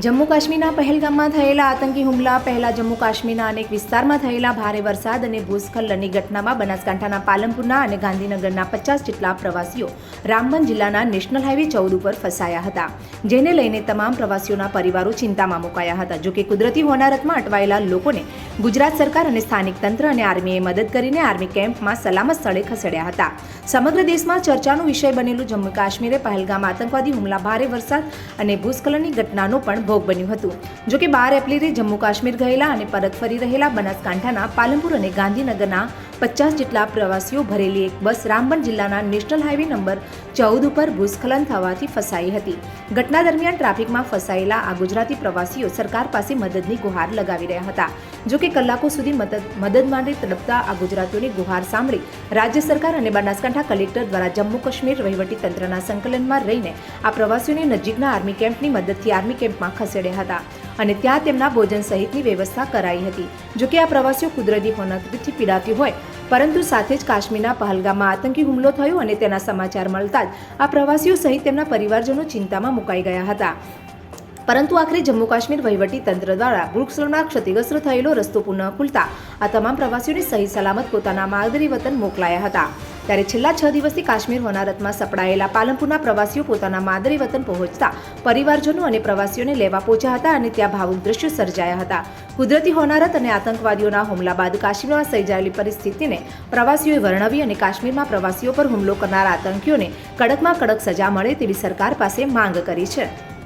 જમ્મુ કાશ્મીરના પહેલગામમાં થયેલા આતંકી હુમલા પહેલા જમ્મુ કાશ્મીરના અનેક વિસ્તારમાં થયેલા ભારે વરસાદ અને ભૂસ્ખલનની ઘટનામાં બનાસકાંઠાના પાલનપુરના અને ગાંધીનગરના 50 જેટલા પ્રવાસીઓ રામબન જિલ્લાના નેશનલ હાઈવે 14 ઉપર ફસાયા હતા, જેને લઈને તમામ પ્રવાસીઓના પરિવારો ચિંતામાં મુકાયા હતા. જોકે કુદરતી હોનારતમાં અટવાયેલા લોકોને ગુજરાત સરકાર અને સ્થાનિક તંત્ર અને આર્મીએ મદદ કરીને આર્મી કેમ્પમાં સલામત સ્થળે ખસેડ્યા હતા. સમગ્ર દેશમાં ચર્ચાનો વિષય બનેલું જમ્મુ કાશ્મીરે પહેલગામ આતંકવાદી હુમલા, ભારે વરસાદ અને ભૂસ્ખલનની ઘટનાનો પણ ભોગ બન્યું હતું. જોકે 12 એપ્રિલે જમ્મુ કાશ્મીર ગયેલા અને પરત ફરી રહેલા બનાસકાંઠાના પાલનપુર અને ગાંધીનગરના 50 જેટલા પ્રવાસીઓ ભરેલી એક બસ રામબન જિલ્લાના નેશનલ હાઈવે નંબર 14 ઉપર ભૂસ્ખલન થવાથી ફસાઈ હતી. ઘટના દરમિયાન ટ્રાફિકમાં ફસાયેલા આ ગુજરાતી પ્રવાસીઓ સરકાર પાસે મદદની ગુહાર લગાવી રહ્યા હતા. જોકે કલાકો સુધી મદદ માટે તડપતા આ ગુજરાતીઓની ગુહાર સાંભળી રાજ્ય સરકાર અને બનાસકાંઠા કલેક્ટર દ્વારા જમ્મુ કાશ્મીર વહીવટી તંત્રના સંકલનમાં રહીને આ પ્રવાસીઓને નજીકના આર્મી કેમ્પની મદદથી આર્મી કેમ્પમાં ખસેડ્યા હતા અને ત્યાં તેમના ભોજન સહિતની વ્યવસ્થા કરાઈ હતી. જોકે આ પ્રવાસીઓ કુદરતી હોનારતથી પીડાતી હોય, પરંતુ સાથે જ કાશ્મીરના પહેલગામમાં આતંકી હુમલો થયો અને તેના સમાચાર મળતા જ આ પ્રવાસીઓ સહિત તેમના પરિવારજનો ચિંતામાં મુકાઈ ગયા હતા. પરંતુ આખરે જમ્મુ કાશ્મીર વહીવટી તંત્ર દ્વારા ભૂસ્ખલનમાં ક્ષતિગ્રસ્ત થયેલો રસ્તો પુનઃ ખુલતા આ તમામ પ્રવાસીઓને સહી સલામત પોતાના માદરી વતન મોકલાયા હતા. ત્યારે છેલ્લા 6 દિવસથી કાશ્મીર હોનારતમાં સપડાયેલા પાલનપુરના પ્રવાસીઓ પોતાના માદરી વતન પહોંચતા પરિવારજનો અને પ્રવાસીઓને લેવા પહોંચ્યા હતા અને ત્યાં ભાવુક દ્રશ્યો સર્જાયા હતા. કુદરતી હોનારત અને આતંકવાદીઓના હુમલા બાદ કાશ્મીરમાં સર્જાયેલી પરિસ્થિતિને પ્રવાસીઓએ વર્ણવી અને કાશ્મીરમાં પ્રવાસીઓ પર હુમલો કરનાર આતંકીઓને કડકમાં કડક સજા મળે તેવી સરકાર પાસે માંગ કરી છે.